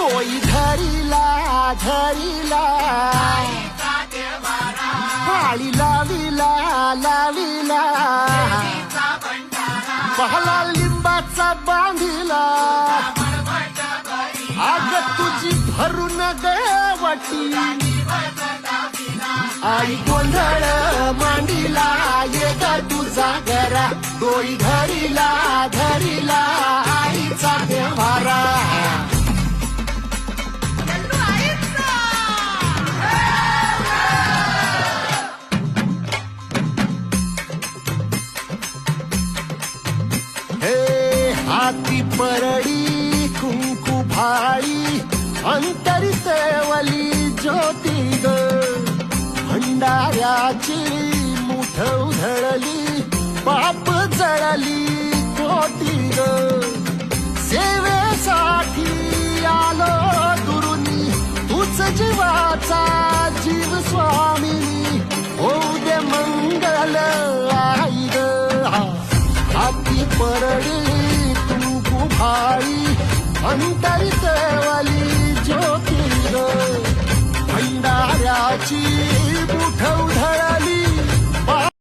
तोई धरीला धरीला पाळी लाविला लाविला पहला लिंबाचा बांधिला आग तुझी भरून गवटी आई गोंधळ मांडीला येत तुझा घरा डोई धरीला धरीला आईचा देवारा हे हाती परडी कुंकू भाळी अंतरित वली ज्योती ग भंडाऱ्याची मुठ उधळली पाप जळली कोटी ग सेवे